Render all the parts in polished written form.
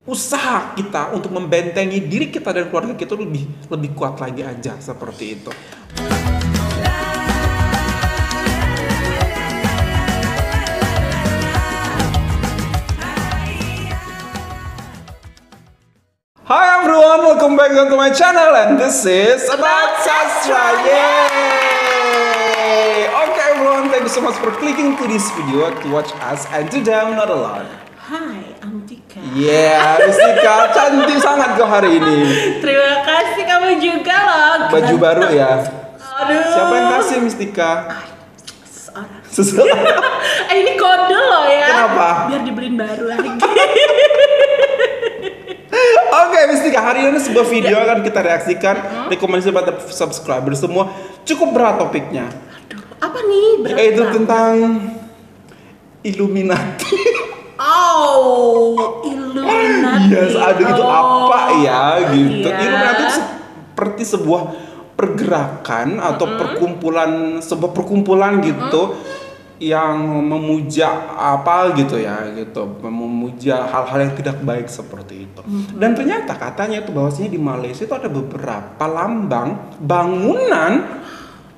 usaha kita untuk membentengi diri kita dan keluarga kita lebih kuat lagi aja, seperti itu. Hi everyone, welcome back to my channel and this is About Sastra. Yay! Okay everyone, thank you so much for clicking to this video to watch us and today I'm not alone. Hai, I'm Tika. Yeah, Miss Tika, cantik sangat kau hari ini. Terima kasih kamu juga loh. Baju baru ya. Aduh. Siapa yang kasih Miss Tika? Seseorang. Ini kode loh ya. Kenapa? Biar dibeliin baru lagi. Oke, Miss Tika, hari ini sebuah video akan kita reaksikan. Rekomendasi pada subscriber semua. Cukup berat topiknya. Aduh, apa nih? Berat Itu banget. tentang Illuminati. Oh, Illuminati. Yes, aduh itu apa ya gitu. Iya. Illuminati itu seperti sebuah pergerakan atau sebuah perkumpulan gitu yang memuja apa gitu ya gitu, memuja hal-hal yang tidak baik seperti itu. Dan ternyata katanya itu bahwasanya di Malaysia itu ada beberapa lambang bangunan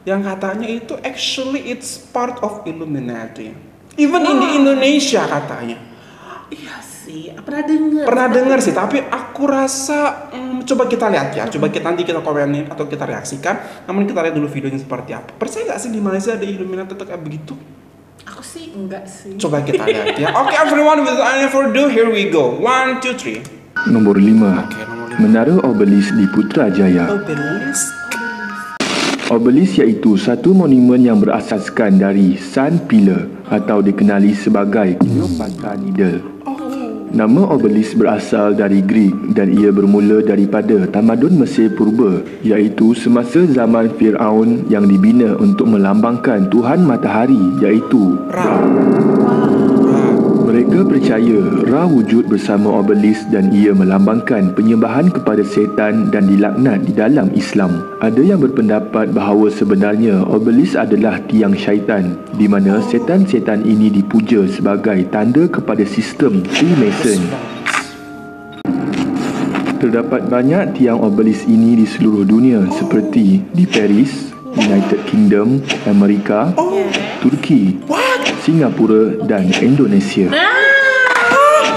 yang katanya itu actually it's part of Illuminati. Even in the Indonesia katanya. Iya sih, pernah Dengar sih, tapi aku rasa coba kita lihat ya, coba nanti kita komenin atau kita reaksikan. Namun kita lihat dulu videonya seperti apa. Percaya nggak sih di Malaysia ada Illuminati kayak begitu? Aku sih enggak sih. Coba kita lihat ya. Oke everyone, without any further ado, here we go. 1, 2, 3. Nombor 5. Oke, nomor 5. Menara Obelisk di Putrajaya. Obelisk. Obelisk iaitu satu monumen yang berasaskan dari Sun Pillar atau dikenali sebagai Cleopatra Needle. Nama Obelisk berasal dari Greek dan ia bermula daripada tamadun Mesir Purba, iaitu semasa zaman Firaun yang dibina untuk melambangkan Tuhan Matahari iaitu Ra. Mereka percaya Ra wujud bersama Obelisk dan ia melambangkan penyembahan kepada setan dan dilaknat di dalam Islam. Ada yang berpendapat bahawa sebenarnya Obelisk adalah tiang syaitan, di mana setan-setan ini dipuja sebagai tanda kepada sistem Freemason. Terdapat banyak tiang Obelisk ini di seluruh dunia seperti di Paris, United Kingdom, Amerika, Turki, Singapura dan Indonesia.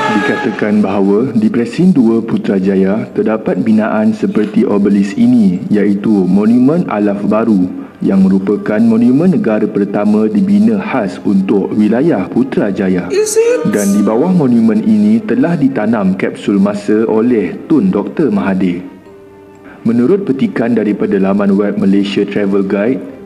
Dikatakan bahawa di Presin 2 Putrajaya terdapat binaan seperti Obelisk ini, iaitu Monumen Alaf Baru yang merupakan monumen negara pertama dibina khas untuk wilayah Putrajaya. Dan di bawah monumen ini telah ditanam kapsul masa oleh Tun Dr. Mahathir. Menurut petikan daripada laman web Malaysia Travel Guide,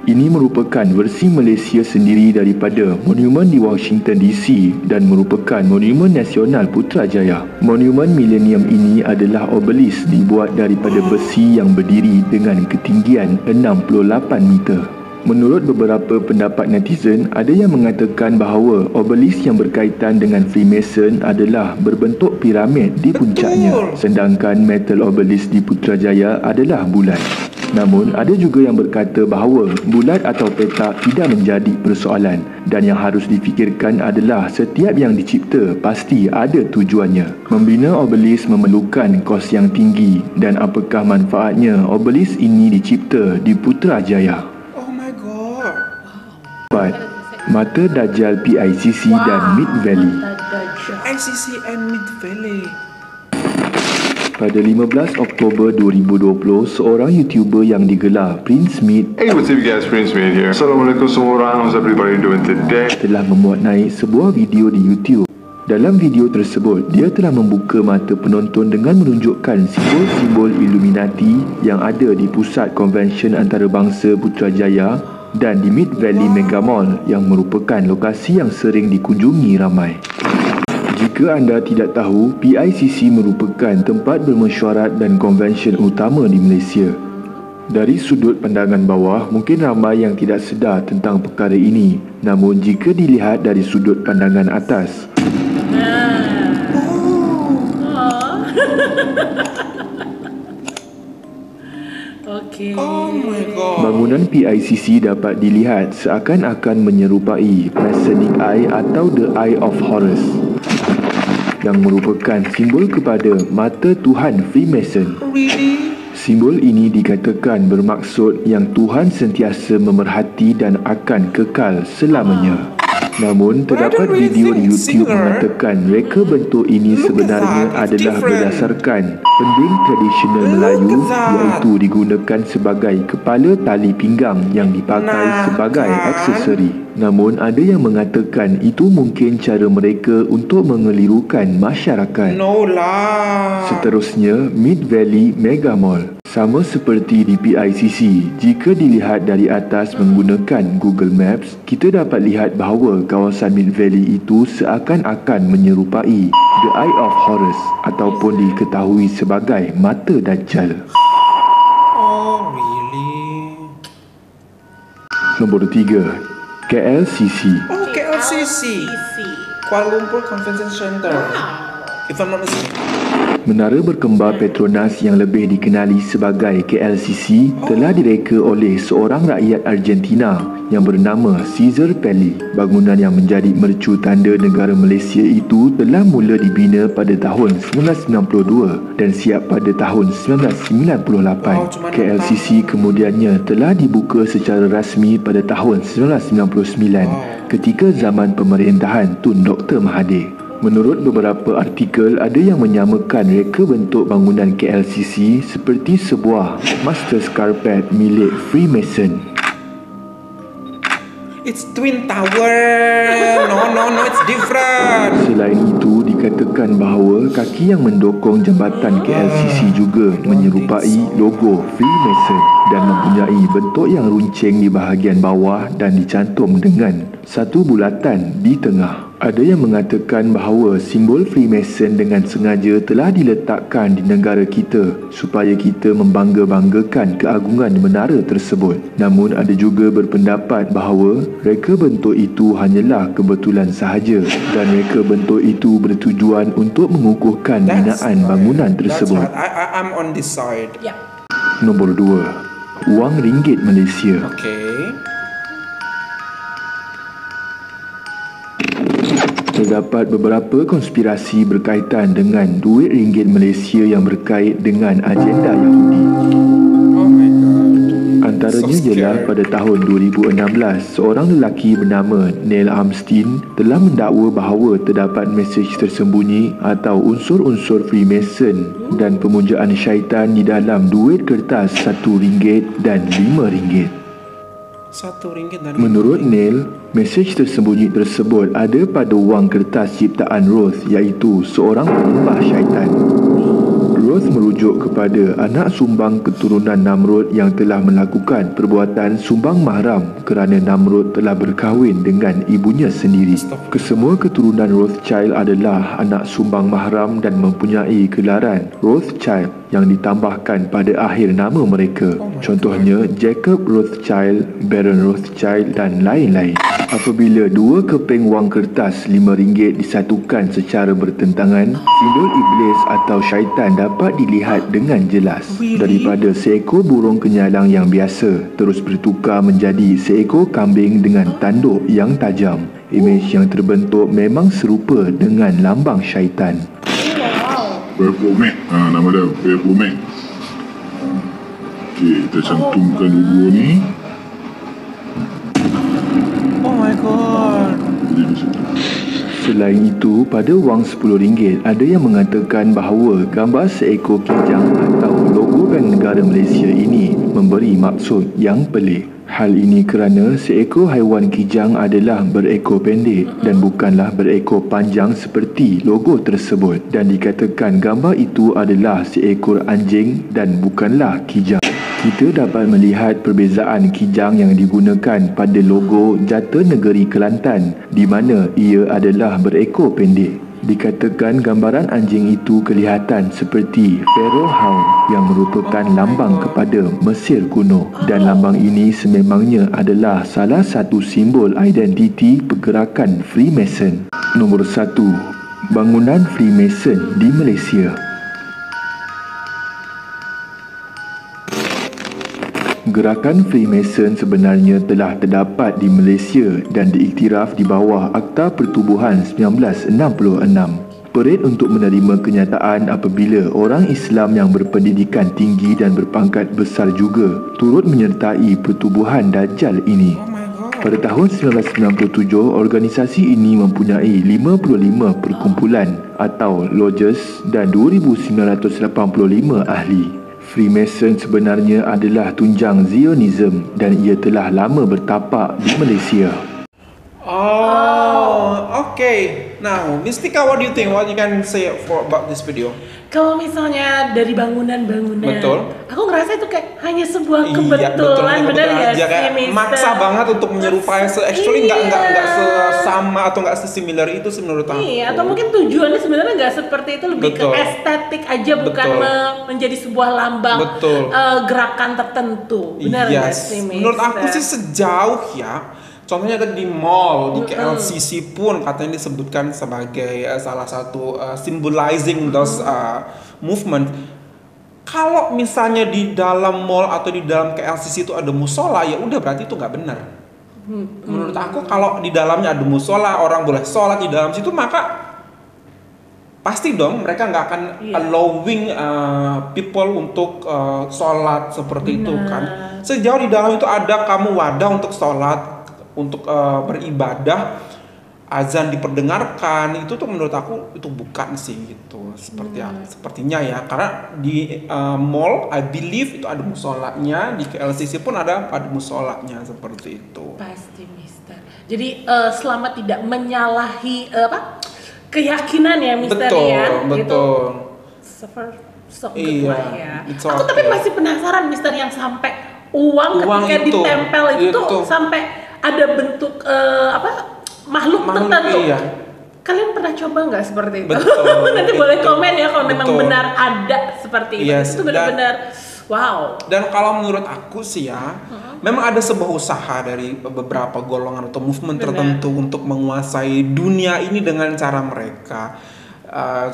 ini merupakan versi Malaysia sendiri daripada monumen di Washington DC dan merupakan monumen nasional Putrajaya. Monumen milenium ini adalah obelisk dibuat daripada besi yang berdiri dengan ketinggian 68 meter. Menurut beberapa pendapat netizen, ada yang mengatakan bahawa obelisk yang berkaitan dengan Freemason adalah berbentuk piramid di puncaknya, sedangkan metal obelisk di Putrajaya adalah bulat. Namun, ada juga yang berkata bahawa bulat atau petak tidak menjadi persoalan dan yang harus difikirkan adalah setiap yang dicipta pasti ada tujuannya. Membina obelisk memerlukan kos yang tinggi dan apakah manfaatnya obelisk ini dicipta di Putrajaya? Oh my god. 4. Mata Dajjal PICC dan Mid Valley. ICC and Mid Valley. Pada 15 Oktober 2020, seorang YouTuber yang digelar Prince Smith Hey, what's up you guys, Prince Smith here. Assalamualaikum semua orang, how's everybody doing today? telah membuat naik sebuah video di YouTube. Dalam video tersebut, dia telah membuka mata penonton dengan menunjukkan simbol-simbol Illuminati yang ada di pusat konvensyen antarabangsa Putrajaya dan di Mid Valley Mega Mall yang merupakan lokasi yang sering dikunjungi ramai. Jika anda tidak tahu, PICC merupakan tempat bermesyuarat dan konvensyen utama di Malaysia. Dari sudut pandangan bawah, mungkin ramai yang tidak sedar tentang perkara ini. Namun jika dilihat dari sudut pandangan atas, Oh my god. bangunan PICC dapat dilihat seakan-akan menyerupai Masonic Eye atau The Eye of Horus. yang merupakan simbol kepada mata Tuhan Freemason. Really? Simbol ini dikatakan bermaksud yang Tuhan sentiasa memerhati dan akan kekal selamanya. Namun, terdapat video di YouTube mengatakan reka bentuk ini sebenarnya adalah berdasarkan pending tradisional Melayu, iaitu digunakan sebagai kepala tali pinggang yang dipakai sebagai aksesori. Namun, ada yang mengatakan itu mungkin cara mereka untuk mengelirukan masyarakat. No lah. Seterusnya, Mid Valley Mega Mall. Sama seperti di PICC, jika dilihat dari atas menggunakan Google Maps, kita dapat lihat bahawa kawasan Mid Valley itu seakan-akan menyerupai The Eye of Horus ataupun diketahui sebagai Mata Dajjal. Oh, really? Nombor 3, KLCC. Oh, KLCC. Kuala Lumpur Convention Center. If I'm not mistaken. Menara berkembar Petronas yang lebih dikenali sebagai KLCC telah direka oleh seorang rakyat Argentina yang bernama Cesar Pelli. Bangunan yang menjadi mercu tanda negara Malaysia itu telah mula dibina pada tahun 1992 dan siap pada tahun 1998. KLCC kemudiannya telah dibuka secara rasmi pada tahun 1999 ketika zaman pemerintahan Tun Dr. Mahathir. Menurut beberapa artikel, ada yang menyamakan reka bentuk bangunan KLCC seperti sebuah master's carpet milik Freemason. It's Twin Tower. No, it's different. Selain itu, dikatakan bahawa kaki yang mendokong jambatan KLCC juga menyerupai logo Freemason dan mempunyai bentuk yang runcing di bahagian bawah dan dicantum dengan satu bulatan di tengah. Ada yang mengatakan bahawa simbol Freemason dengan sengaja telah diletakkan di negara kita supaya kita membangga-banggakan keagungan menara tersebut. Namun ada juga berpendapat bahawa reka bentuk itu hanyalah kebetulan sahaja dan reka bentuk itu bertujuan untuk mengukuhkan binaan bangunan tersebut. I'm on this side. Yeah. Nombor 2, wang ringgit Malaysia. Okay. Terdapat beberapa konspirasi berkaitan dengan duit ringgit Malaysia yang berkait dengan agenda Yahudi. Oh my god. Antaranya So ialah scared. pada tahun 2016, seorang lelaki bernama Neil Armstein telah mendakwa bahawa terdapat mesej tersembunyi atau unsur-unsur Freemason dan pemujaan syaitan di dalam duit kertas RM1 dan RM5. RM1 dan Menurut Neil, mesej tersembunyi tersebut ada pada wang kertas ciptaan Roth, iaitu seorang penyembah syaitan. Roth merujuk kepada anak sumbang keturunan Namrud yang telah melakukan perbuatan sumbang mahram kerana Namrud telah berkahwin dengan ibunya sendiri. Kesemua keturunan Rothschild adalah anak sumbang mahram dan mempunyai gelaran Rothschild yang ditambahkan pada akhir nama mereka. Contohnya Jacob Rothschild, Baron Rothschild dan lain-lain. Apabila dua keping wang kertas RM5 disatukan secara bertentangan, simbol iblis atau syaitan dapat dilihat dengan jelas. Daripada seekor burung kenyalang yang biasa terus bertukar menjadi seekor kambing dengan tanduk yang tajam. Imej yang terbentuk memang serupa dengan lambang syaitan. Baphomet. Nama dia Baphomet. Okey, kita cantumkan logo ni. Oh my god. Jadi macam tu. Selain itu, pada wang RM10 ada yang mengatakan bahawa gambar seekor kijang atau logo Bank Negara Malaysia ini memberi maksud yang pelik. Hal ini kerana seekor haiwan kijang adalah berekor pendek dan bukanlah berekor panjang seperti logo tersebut, dan dikatakan gambar itu adalah seekor anjing dan bukanlah kijang. Kita dapat melihat perbezaan kijang yang digunakan pada logo Jata Negeri Kelantan di mana ia adalah berekor pendek. Dikatakan gambaran anjing itu kelihatan seperti Pharaoh Hound yang merupakan lambang kepada Mesir kuno, dan lambang ini sememangnya adalah salah satu simbol identiti pergerakan Freemason. Nombor 1, bangunan Freemason di Malaysia. Gerakan Freemason sebenarnya telah terdapat di Malaysia dan diiktiraf di bawah Akta Pertubuhan 1966. Perit untuk menerima kenyataan apabila orang Islam yang berpendidikan tinggi dan berpangkat besar juga turut menyertai pertubuhan Dajjal ini. Oh my god. Pada tahun 1997, organisasi ini mempunyai 55 perkumpulan atau lodges dan 2,985 ahli. Freemason sebenarnya adalah tunjang Zionism dan ia telah lama bertapak di Malaysia. Okay. Now, Mistika, what do you think? What you can say about this video? Kalau misalnya dari bangunan-bangunan, Betul. aku ngerasa itu kayak hanya sebuah Iya, kebetulan, benar kebetulan nggak aja, sih, kayak Mister? maksa banget untuk menyerupai. Actually nggak Iya. sesama atau nggak sesimilar itu sih menurut aku. Iya, atau mungkin tujuannya sebenarnya nggak seperti itu, lebih Betul. ke estetik aja, bukan Betul. menjadi sebuah lambang Betul. gerakan tertentu. Benar nggak Yes. sih, Mister? Menurut aku sih sejauh ya. Contohnya ada di mall, di KLCC pun katanya disebutkan sebagai salah satu symbolizing those movement. Kalau misalnya di dalam mall atau di dalam KLCC itu ada musola, ya udah berarti itu nggak benar. Menurut aku kalau di dalamnya ada musola, orang boleh sholat di dalam situ, maka pasti dong mereka nggak akan allowing people untuk sholat seperti itu kan. Sejauh di dalam itu ada kamu wadah untuk sholat, untuk beribadah, azan diperdengarkan, itu tuh menurut aku itu bukan sih gitu, sepertinya ya, karena di mall I believe itu ada musolanya, di KLCC pun ada musolanya seperti itu. Pasti, Mister. Jadi selama tidak menyalahi keyakinan ya, Mister, Betul, ya. betul. So Iya, lah ya. it's Aku tapi okay. masih penasaran, Mister, yang sampai uang ketika itu, ditempel itu itu. sampai ada bentuk makhluk tertentu. Iya. Kalian pernah coba nggak seperti itu? Betul, Nanti itu. boleh komen ya kalau memang Betul. benar ada seperti itu. Yes, Itu benar-benar wow. Dan kalau menurut aku sih ya, memang ada sebuah usaha dari beberapa golongan atau movement tertentu untuk menguasai dunia ini dengan cara mereka.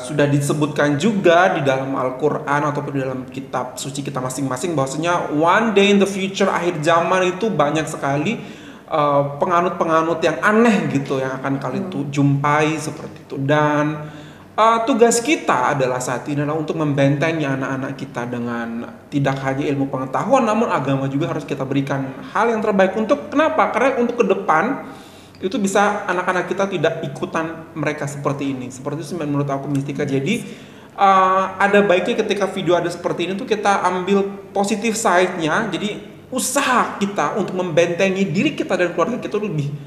Sudah disebutkan juga di dalam Al-Quran ataupun di dalam kitab suci kita masing-masing bahwasanya one day in the future, akhir zaman itu banyak sekali penganut-penganut yang aneh gitu yang akan kalian jumpai seperti itu. Dan tugas kita adalah saat ini adalah untuk membentengi anak-anak kita dengan tidak hanya ilmu pengetahuan, namun agama juga harus kita berikan hal yang terbaik. Untuk kenapa? Karena untuk ke depan itu bisa anak-anak kita tidak ikutan mereka seperti ini. Seperti itu menurut aku, Mistika. Jadi ada baiknya ketika video ada seperti ini tuh kita ambil positif side-nya. Jadi usaha kita untuk membentengi diri kita dan keluarga kita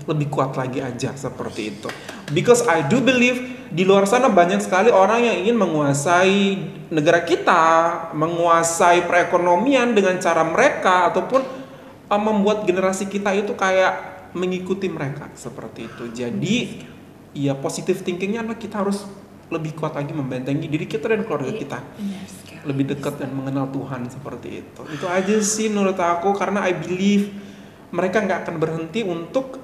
lebih kuat lagi aja seperti itu. Because I do believe di luar sana banyak sekali orang yang ingin menguasai negara kita, menguasai perekonomian dengan cara mereka, ataupun membuat generasi kita itu kayak mengikuti mereka seperti itu. Jadi ya positive thinkingnya adalah kita harus lebih kuat lagi membentengi diri kita dan keluarga kita, lebih dekat dan mengenal Tuhan seperti itu. Itu aja sih menurut aku, karena I believe mereka nggak akan berhenti untuk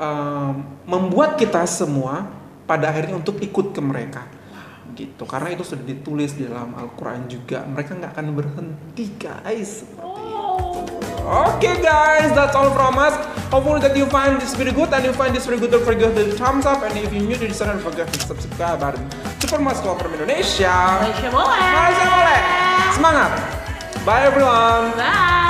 membuat kita semua pada akhirnya untuk ikut ke mereka gitu, karena itu sudah ditulis di dalam Al-Quran juga. Mereka nggak akan berhenti, guys, seperti itu. Okay guys, that's all from us. Hopefully that you find this video good, and you find this very good, don't forget to thumbs up, and if you're new to this channel, don't forget to subscribe. Super Mas from Indonesia. Malaysia boleh. Malaysia boleh. Semangat. Bye everyone. Bye.